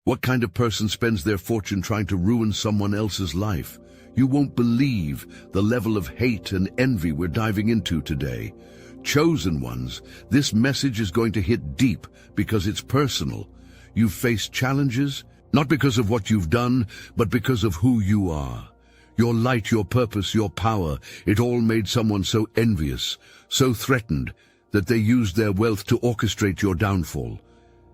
What kind of person spends their fortune trying to ruin someone else's life? You won't believe the level of hate and envy we're diving into today. Chosen ones, this message is going to hit deep because it's personal. You've faced challenges, not because of what you've done, but because of who you are. Your light, your purpose, your power, it all made someone so envious, so threatened, that they used their wealth to orchestrate your downfall.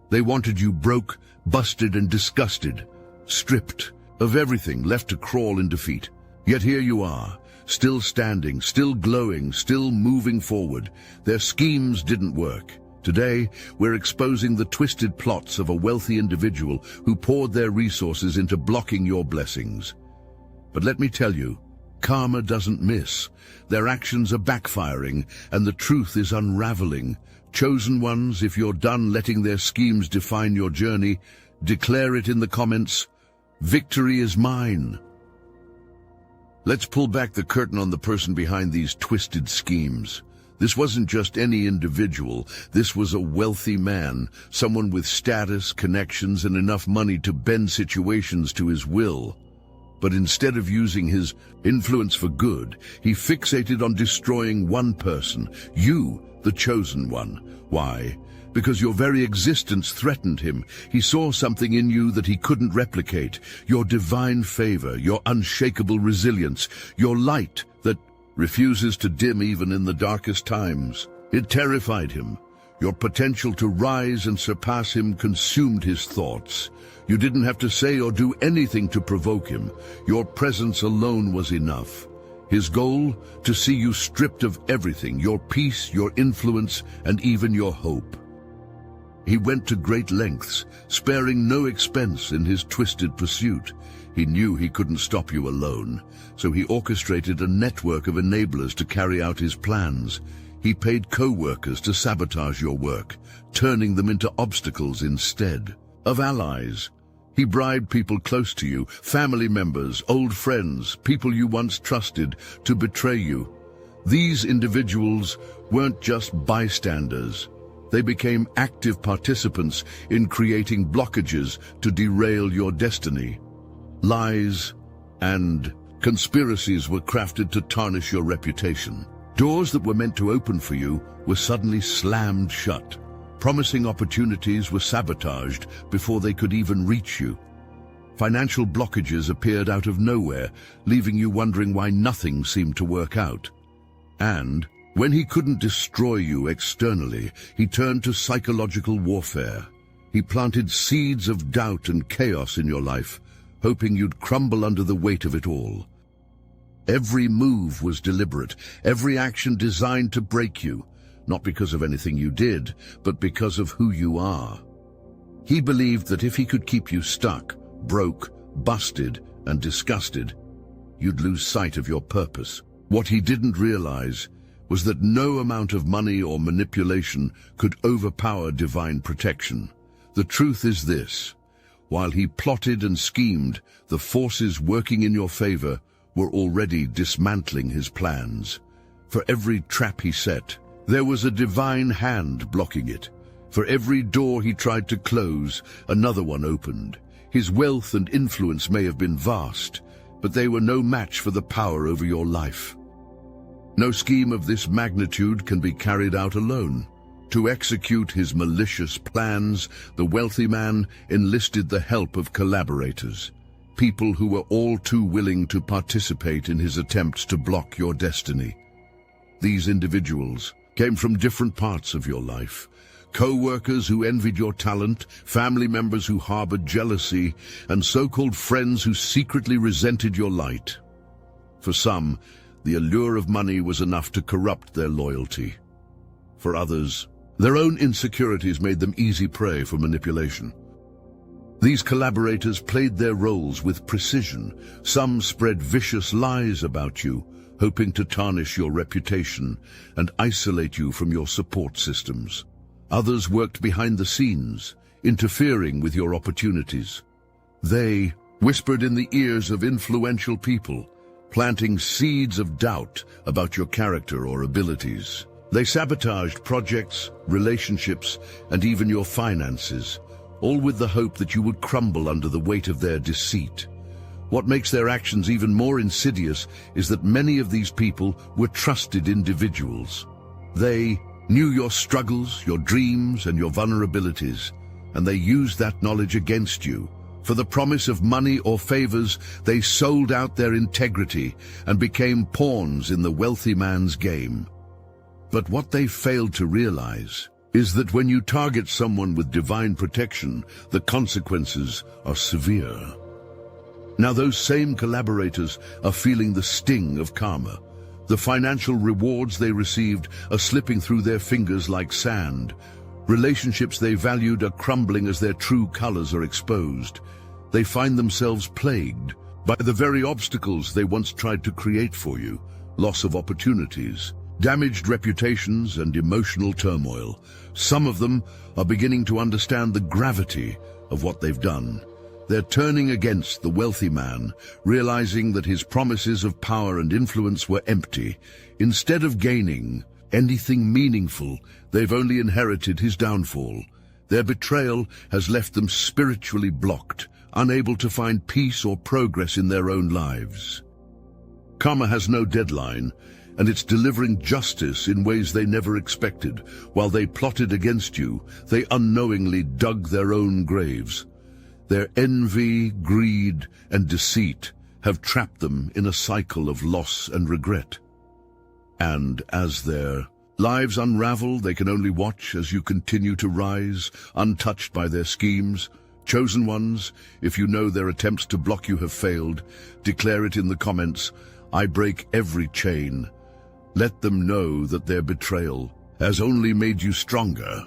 They wanted you broke, busted and disgusted, stripped of everything, left to crawl in defeat. Yet here you are, still standing, still glowing, still moving forward. Their schemes didn't work. Today, we're exposing the twisted plots of a wealthy individual who poured their resources into blocking your blessings. But let me tell you, karma doesn't miss. Their actions are backfiring, and the truth is unraveling. Chosen ones, if you're done letting their schemes define your journey, declare it in the comments. Victory is mine. Let's pull back the curtain on the person behind these twisted schemes. This wasn't just any individual. This was a wealthy man, someone with status, connections, and enough money to bend situations to his will. But instead of using his influence for good, he fixated on destroying one person, you, the chosen one. Why? Because your very existence threatened him. He saw something in you that he couldn't replicate. Your divine favor, your unshakable resilience, your light that refuses to dim even in the darkest times. It terrified him. Your potential to rise and surpass him consumed his thoughts. You didn't have to say or do anything to provoke him. Your presence alone was enough. His goal? To see you stripped of everything, your peace, your influence, and even your hope. He went to great lengths, sparing no expense in his twisted pursuit. He knew he couldn't stop you alone, so he orchestrated a network of enablers to carry out his plans. He paid co-workers to sabotage your work, turning them into obstacles instead of allies. He bribed people close to you, family members, old friends, people you once trusted, to betray you. These individuals weren't just bystanders. They became active participants in creating blockages to derail your destiny. Lies and conspiracies were crafted to tarnish your reputation. Doors that were meant to open for you were suddenly slammed shut. Promising opportunities were sabotaged before they could even reach you. Financial blockages appeared out of nowhere, leaving you wondering why nothing seemed to work out. And when he couldn't destroy you externally, he turned to psychological warfare. He planted seeds of doubt and chaos in your life, hoping you'd crumble under the weight of it all. Every move was deliberate, every action designed to break you, not because of anything you did, but because of who you are. He believed that if he could keep you stuck, broke, busted, and disgusted, you'd lose sight of your purpose. What he didn't realize was that no amount of money or manipulation could overpower divine protection. The truth is this: while he plotted and schemed, the forces working in your favor were already dismantling his plans. For every trap he set, there was a divine hand blocking it. For every door he tried to close, another one opened. His wealth and influence may have been vast, but they were no match for the power over your life. No scheme of this magnitude can be carried out alone. To execute his malicious plans, the wealthy man enlisted the help of collaborators, people who were all too willing to participate in his attempts to block your destiny. These individuals came from different parts of your life. Co-workers who envied your talent, family members who harbored jealousy, and so-called friends who secretly resented your light. For some, the allure of money was enough to corrupt their loyalty. For others, their own insecurities made them easy prey for manipulation. These collaborators played their roles with precision. Some spread vicious lies about you, hoping to tarnish your reputation and isolate you from your support systems. Others worked behind the scenes, interfering with your opportunities. They whispered in the ears of influential people, planting seeds of doubt about your character or abilities. They sabotaged projects, relationships, and even your finances, all with the hope that you would crumble under the weight of their deceit. What makes their actions even more insidious is that many of these people were trusted individuals. They knew your struggles, your dreams, and your vulnerabilities, and they used that knowledge against you. For the promise of money or favors, they sold out their integrity and became pawns in the wealthy man's game. But what they failed to realize is that when you target someone with divine protection, the consequences are severe. Now those same collaborators are feeling the sting of karma. The financial rewards they received are slipping through their fingers like sand. Relationships they valued are crumbling as their true colors are exposed. They find themselves plagued by the very obstacles they once tried to create for you: loss of opportunities, damaged reputations, and emotional turmoil. Some of them are beginning to understand the gravity of what they've done. They're turning against the wealthy man, realizing that his promises of power and influence were empty. Instead of gaining anything meaningful, they've only inherited his downfall. Their betrayal has left them spiritually blocked, unable to find peace or progress in their own lives. Karma has no deadline, and it's delivering justice in ways they never expected. While they plotted against you, they unknowingly dug their own graves. Their envy, greed, and deceit have trapped them in a cycle of loss and regret. And as their lives unravel, they can only watch as you continue to rise, untouched by their schemes. Chosen ones, if you know their attempts to block you have failed, declare it in the comments. I break every chain. Let them know that their betrayal has only made you stronger.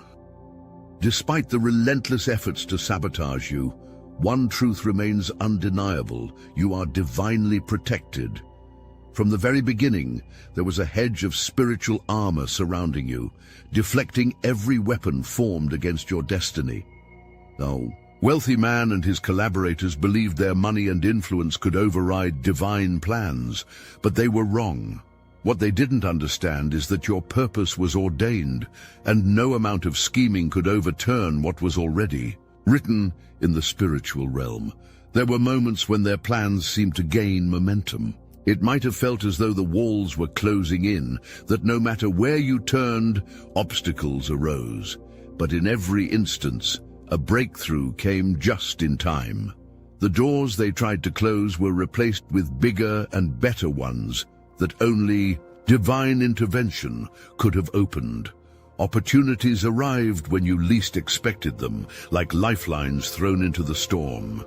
Despite the relentless efforts to sabotage you, one truth remains undeniable: you are divinely protected. From the very beginning, there was a hedge of spiritual armor surrounding you, deflecting every weapon formed against your destiny. The wealthy man and his collaborators believed their money and influence could override divine plans, but they were wrong. What they didn't understand is that your purpose was ordained, and no amount of scheming could overturn what was already written in the spiritual realm. There were moments when their plans seemed to gain momentum. It might have felt as though the walls were closing in, that no matter where you turned, obstacles arose. But in every instance, a breakthrough came just in time. The doors they tried to close were replaced with bigger and better ones that only divine intervention could have opened. Opportunities arrived when you least expected them, like lifelines thrown into the storm.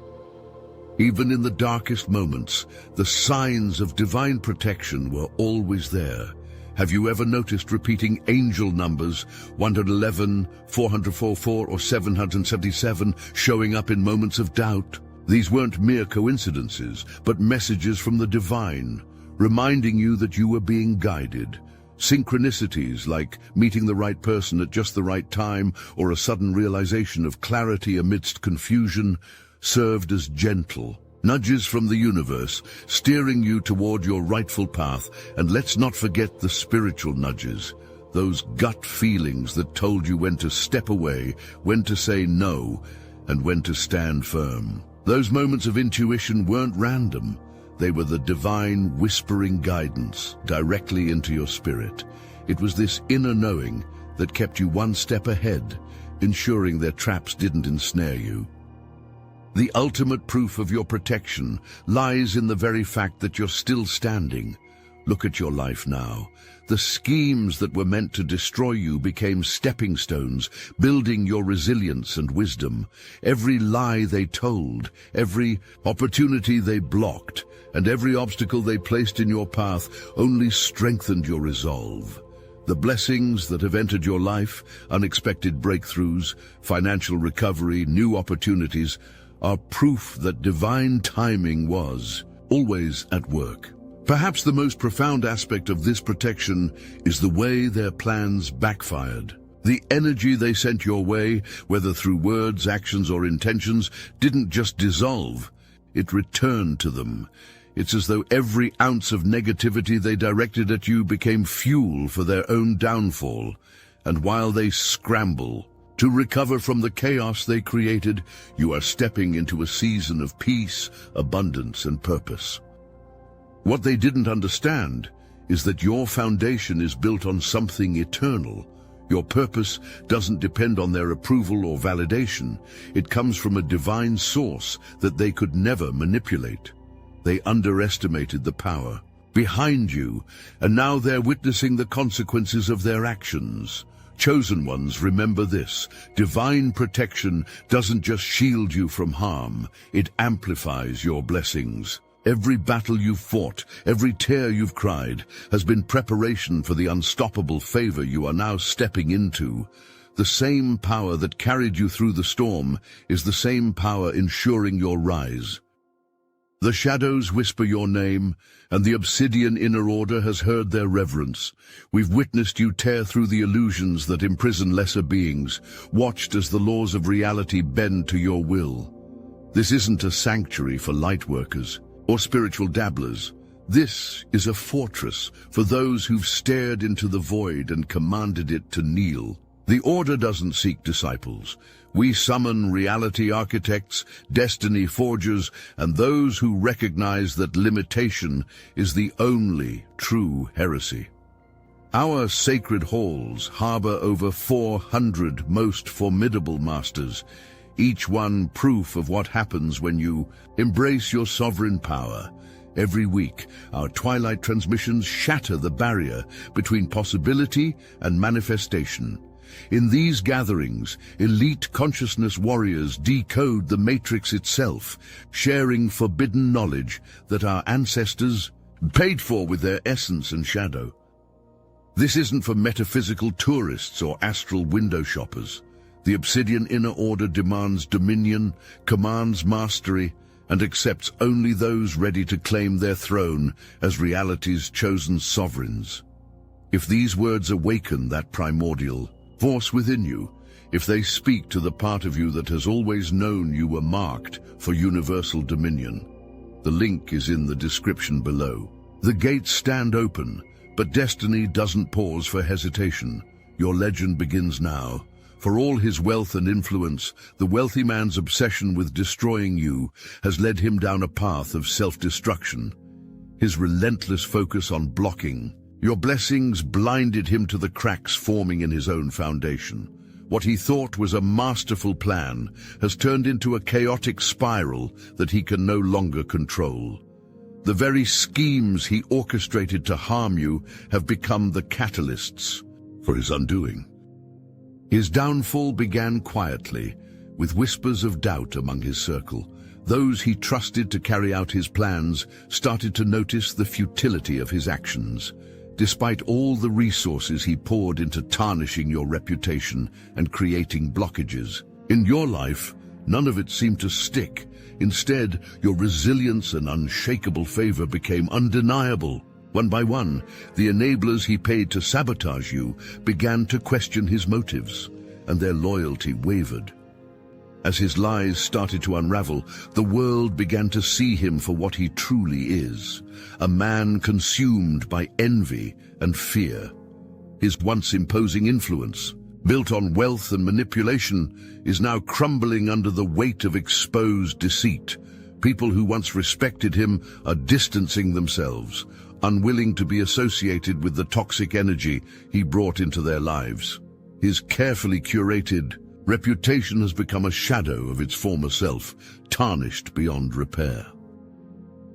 Even in the darkest moments, the signs of divine protection were always there. Have you ever noticed repeating angel numbers 111, 444, or 777 showing up in moments of doubt? These weren't mere coincidences, but messages from the divine, reminding you that you were being guided. Synchronicities, like meeting the right person at just the right time or a sudden realization of clarity amidst confusion, served as gentle nudges from the universe, steering you toward your rightful path. And let's not forget the spiritual nudges, those gut feelings that told you when to step away, when to say no, and when to stand firm. Those moments of intuition weren't random. They were the divine whispering guidance directly into your spirit. It was this inner knowing that kept you one step ahead, ensuring their traps didn't ensnare you. The ultimate proof of your protection lies in the very fact that you're still standing. Look at your life now. The schemes that were meant to destroy you became stepping stones, building your resilience and wisdom. Every lie they told, every opportunity they blocked, and every obstacle they placed in your path only strengthened your resolve. The blessings that have entered your life, unexpected breakthroughs, financial recovery, new opportunities, are proof that divine timing was always at work. Perhaps the most profound aspect of this protection is the way their plans backfired. The energy they sent your way, whether through words, actions, or intentions, didn't just dissolve. It returned to them. It's as though every ounce of negativity they directed at you became fuel for their own downfall. And while they scramble To recover from the chaos they created, you are stepping into a season of peace, abundance, and purpose. What they didn't understand is that your foundation is built on something eternal. Your purpose doesn't depend on their approval or validation. It comes from a divine source that they could never manipulate. They underestimated the power behind you, and now they're witnessing the consequences of their actions. Chosen ones, remember this: divine protection doesn't just shield you from harm, it amplifies your blessings. Every battle you've fought, every tear you've cried, has been preparation for the unstoppable favor you are now stepping into. The same power that carried you through the storm is the same power ensuring your rise. The shadows whisper your name, and the Obsidian inner order has heard their reverence. We've witnessed you tear through the illusions that imprison lesser beings, watched as the laws of reality bend to your will. This isn't a sanctuary for lightworkers or spiritual dabblers. This is a fortress for those who've stared into the void and commanded it to kneel. The Order doesn't seek disciples. We summon reality architects, destiny forgers, and those who recognize that limitation is the only true heresy. Our sacred halls harbor over 400 most formidable masters, each one proof of what happens when you embrace your sovereign power. Every week, our twilight transmissions shatter the barrier between possibility and manifestation. In these gatherings, elite consciousness warriors decode the matrix itself, sharing forbidden knowledge that our ancestors paid for with their essence and shadow. This isn't for metaphysical tourists or astral window shoppers. The Obsidian inner order demands dominion, commands mastery, and accepts only those ready to claim their throne as reality's chosen sovereigns. If these words awaken that primordial force within you, if they speak to the part of you that has always known you were marked for universal dominion, the link is in the description below. The gates stand open, but destiny doesn't pause for hesitation. Your legend begins now. For all his wealth and influence, the wealthy man's obsession with destroying you has led him down a path of self-destruction. His relentless focus on blocking your blessings blinded him to the cracks forming in his own foundation. What he thought was a masterful plan has turned into a chaotic spiral that he can no longer control. The very schemes he orchestrated to harm you have become the catalysts for his undoing. His downfall began quietly, with whispers of doubt among his circle. Those he trusted to carry out his plans started to notice the futility of his actions. Despite all the resources he poured into tarnishing your reputation and creating blockages in your life, none of it seemed to stick. Instead, your resilience and unshakable favor became undeniable. One by one, the enablers he paid to sabotage you began to question his motives, and their loyalty wavered. As his lies started to unravel, the world began to see him for what he truly is, a man consumed by envy and fear. His once imposing influence, built on wealth and manipulation, is now crumbling under the weight of exposed deceit. People who once respected him are distancing themselves, unwilling to be associated with the toxic energy he brought into their lives. His carefully curated reputation has become a shadow of its former self, tarnished beyond repair.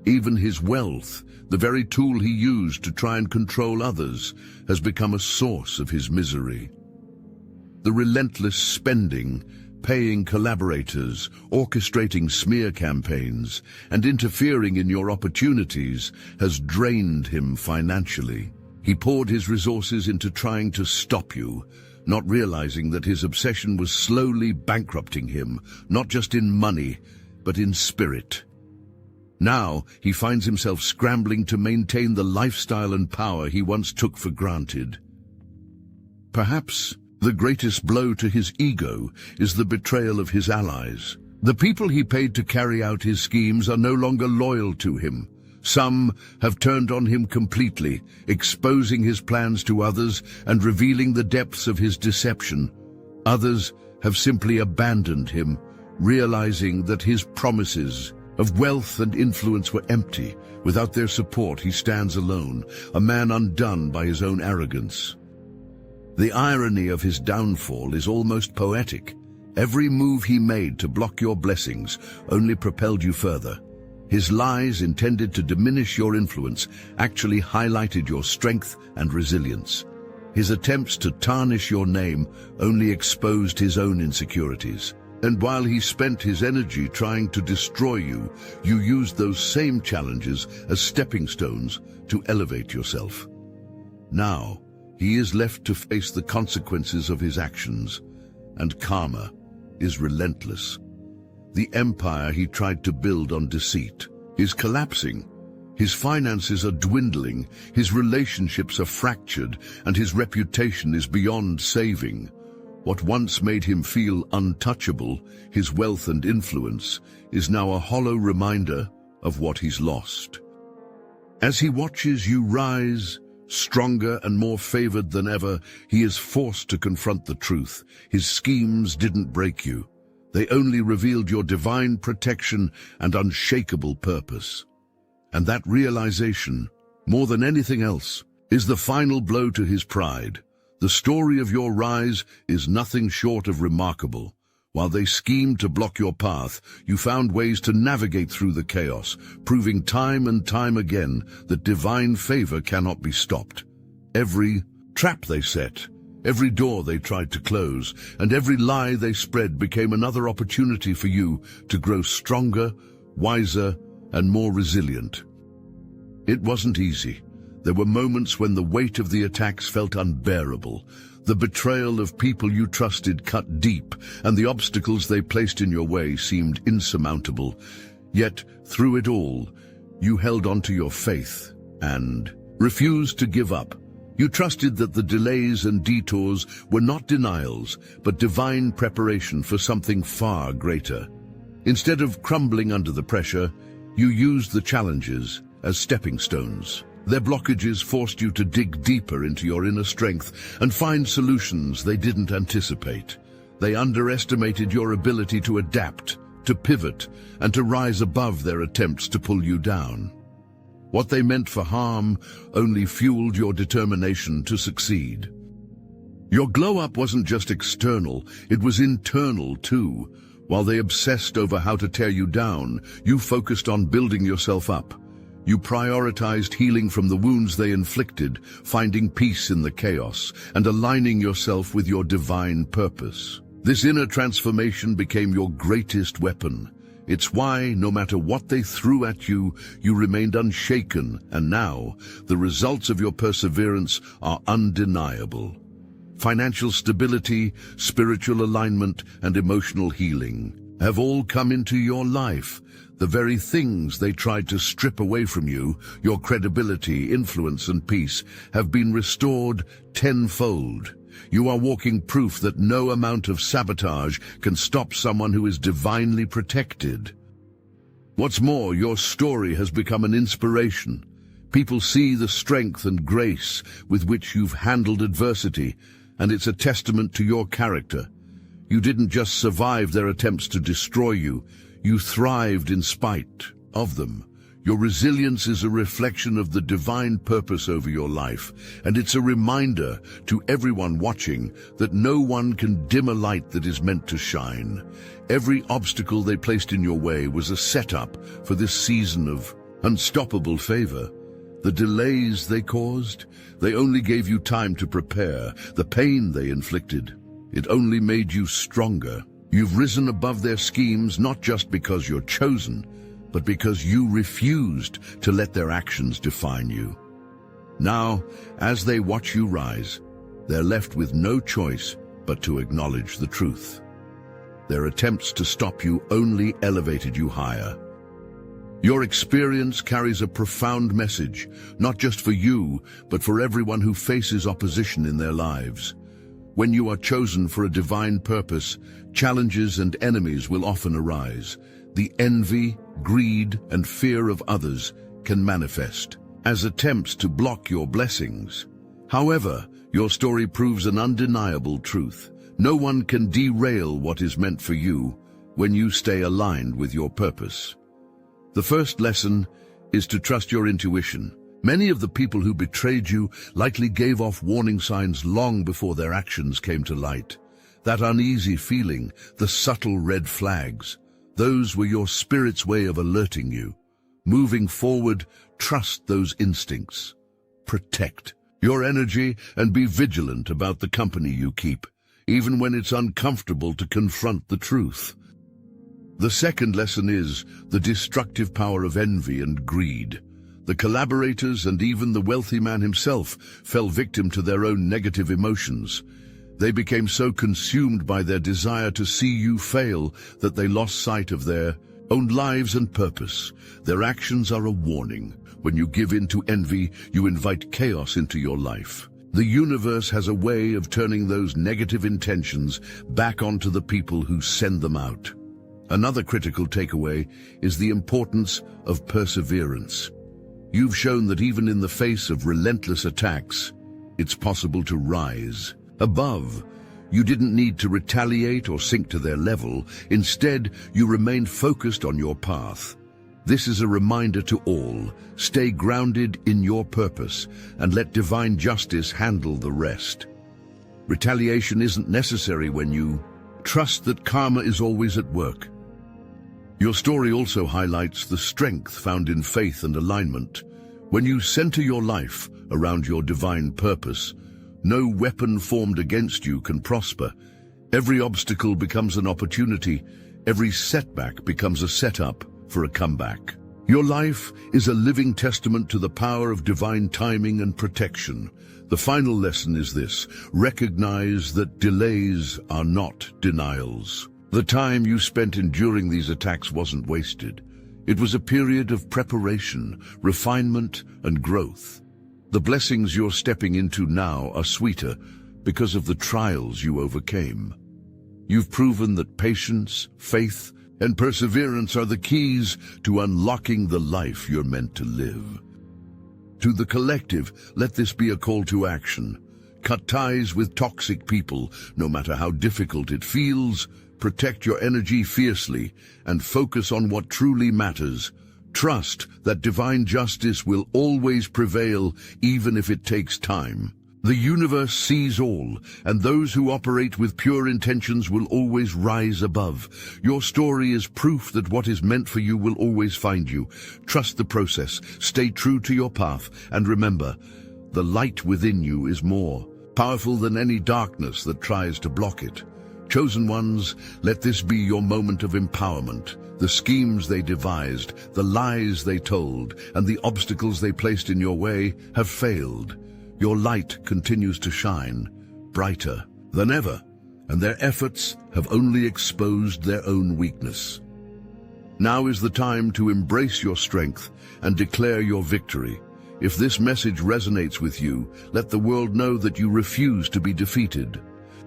Even his wealth, the very tool he used to try and control others, has become a source of his misery. The relentless spending, paying collaborators, orchestrating smear campaigns, and interfering in your opportunities has drained him financially. He poured his resources into trying to stop you, not realizing that his obsession was slowly bankrupting him, not just in money, but in spirit. Now he finds himself scrambling to maintain the lifestyle and power he once took for granted. Perhaps the greatest blow to his ego is the betrayal of his allies. The people he paid to carry out his schemes are no longer loyal to him. Some have turned on him completely, exposing his plans to others and revealing the depths of his deception. Others have simply abandoned him, realizing that his promises of wealth and influence were empty. Without their support, he stands alone, a man undone by his own arrogance. The irony of his downfall is almost poetic. Every move he made to block your blessings only propelled you further. His lies, intended to diminish your influence, actually highlighted your strength and resilience. His attempts to tarnish your name only exposed his own insecurities. And while he spent his energy trying to destroy you, you used those same challenges as stepping stones to elevate yourself. Now, he is left to face the consequences of his actions, and karma is relentless. The empire he tried to build on deceit is collapsing. His finances are dwindling, his relationships are fractured, and his reputation is beyond saving. What once made him feel untouchable, his wealth and influence, is now a hollow reminder of what he's lost. As he watches you rise, stronger and more favored than ever, he is forced to confront the truth. His schemes didn't break you. They only revealed your divine protection and unshakable purpose. And that realization, more than anything else, is the final blow to his pride. The story of your rise is nothing short of remarkable. While they schemed to block your path, you found ways to navigate through the chaos, proving time and time again that divine favor cannot be stopped. Every trap they set, every door they tried to close, and every lie they spread became another opportunity for you to grow stronger, wiser, and more resilient. It wasn't easy. There were moments when the weight of the attacks felt unbearable. The betrayal of people you trusted cut deep, and the obstacles they placed in your way seemed insurmountable. Yet, through it all, you held on to your faith and refused to give up. You trusted that the delays and detours were not denials, but divine preparation for something far greater. Instead of crumbling under the pressure, you used the challenges as stepping stones. Their blockages forced you to dig deeper into your inner strength and find solutions they didn't anticipate. They underestimated your ability to adapt, to pivot, and to rise above their attempts to pull you down. What they meant for harm only fueled your determination to succeed. Your glow-up wasn't just external, it was internal too. While they obsessed over how to tear you down, you focused on building yourself up. You prioritized healing from the wounds they inflicted, finding peace in the chaos, and aligning yourself with your divine purpose. This inner transformation became your greatest weapon. It's why, no matter what they threw at you, you remained unshaken, and now, the results of your perseverance are undeniable. Financial stability, spiritual alignment, and emotional healing have all come into your life. The very things they tried to strip away from you, your credibility, influence, and peace, have been restored tenfold. You are walking proof that no amount of sabotage can stop someone who is divinely protected. What's more, your story has become an inspiration. People see the strength and grace with which you've handled adversity, and it's a testament to your character. You didn't just survive their attempts to destroy you, you thrived in spite of them. Your resilience is a reflection of the divine purpose over your life, and it's a reminder to everyone watching that no one can dim a light that is meant to shine. Every obstacle they placed in your way was a setup for this season of unstoppable favor. The delays they caused, they only gave you time to prepare. The pain they inflicted, it only made you stronger. You've risen above their schemes not just because you're chosen, but because you refused to let their actions define you. Now, as they watch you rise, they're left with no choice but to acknowledge the truth. Their attempts to stop you only elevated you higher. Your experience carries a profound message, not just for you, but for everyone who faces opposition in their lives. When you are chosen for a divine purpose, challenges and enemies will often arise. The envy, greed, and fear of others can manifest as attempts to block your blessings. However, your story proves an undeniable truth. No one can derail what is meant for you when you stay aligned with your purpose. The first lesson is to trust your intuition. Many of the people who betrayed you likely gave off warning signs long before their actions came to light. That uneasy feeling, the subtle red flags, those were your spirit's way of alerting you. Moving forward, trust those instincts. Protect your energy and be vigilant about the company you keep, even when it's uncomfortable to confront the truth. The second lesson is the destructive power of envy and greed. The collaborators and even the wealthy man himself fell victim to their own negative emotions. They became so consumed by their desire to see you fail that they lost sight of their own lives and purpose. Their actions are a warning. When you give in to envy, you invite chaos into your life. The universe has a way of turning those negative intentions back onto the people who send them out. Another critical takeaway is the importance of perseverance. You've shown that even in the face of relentless attacks, it's possible to rise above. You didn't need to retaliate or sink to their level. Instead, you remained focused on your path. This is a reminder to all. Stay grounded in your purpose and let divine justice handle the rest. Retaliation isn't necessary when you trust that karma is always at work. Your story also highlights the strength found in faith and alignment. When you center your life around your divine purpose, no weapon formed against you can prosper. Every obstacle becomes an opportunity. Every setback becomes a setup for a comeback. Your life is a living testament to the power of divine timing and protection. The final lesson is this: recognize that delays are not denials. The time you spent enduring these attacks wasn't wasted. It was a period of preparation, refinement, and growth. The blessings you're stepping into now are sweeter because of the trials you overcame. You've proven that patience, faith, and perseverance are the keys to unlocking the life you're meant to live. To the collective, let this be a call to action. Cut ties with toxic people, no matter how difficult it feels. Protect your energy fiercely and focus on what truly matters. Trust that divine justice will always prevail, even if it takes time. The universe sees all, and those who operate with pure intentions will always rise above. Your story is proof that what is meant for you will always find you. Trust the process, stay true to your path, and remember, the light within you is more powerful than any darkness that tries to block it. Chosen ones, let this be your moment of empowerment. The schemes they devised, the lies they told, and the obstacles they placed in your way have failed. Your light continues to shine, brighter than ever, and their efforts have only exposed their own weakness. Now is the time to embrace your strength and declare your victory. If this message resonates with you, let the world know that you refuse to be defeated.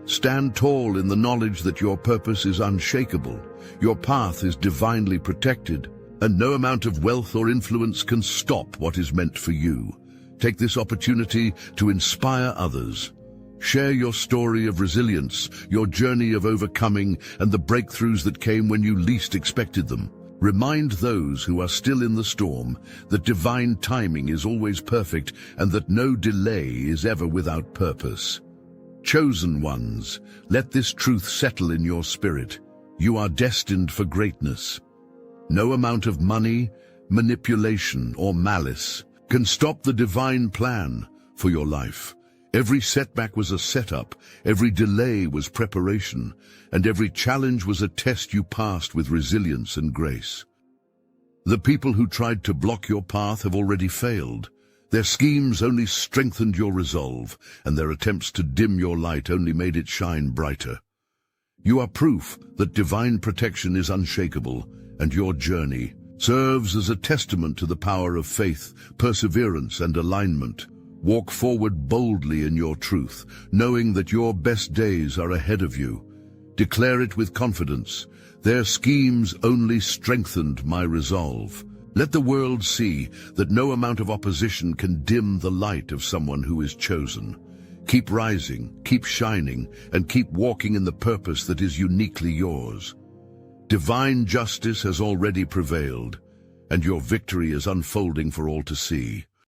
Stand tall in the knowledge that your purpose is unshakable, your path is divinely protected, and no amount of wealth or influence can stop what is meant for you. Take this opportunity to inspire others. Share your story of resilience, your journey of overcoming, and the breakthroughs that came when you least expected them. Remind those who are still in the storm that divine timing is always perfect and that no delay is ever without purpose. Chosen ones, let this truth settle in your spirit. You are destined for greatness. No amount of money, manipulation, or malice can stop the divine plan for your life. Every setback was a setup, every delay was preparation, and every challenge was a test you passed with resilience and grace. The people who tried to block your path have already failed. Their schemes only strengthened your resolve, and their attempts to dim your light only made it shine brighter. You are proof that divine protection is unshakable, and your journey serves as a testament to the power of faith, perseverance, and alignment. Walk forward boldly in your truth, knowing that your best days are ahead of you. Declare it with confidence. Their schemes only strengthened my resolve. Let the world see that no amount of opposition can dim the light of someone who is chosen. Keep rising, keep shining, and keep walking in the purpose that is uniquely yours. Divine justice has already prevailed, and your victory is unfolding for all to see.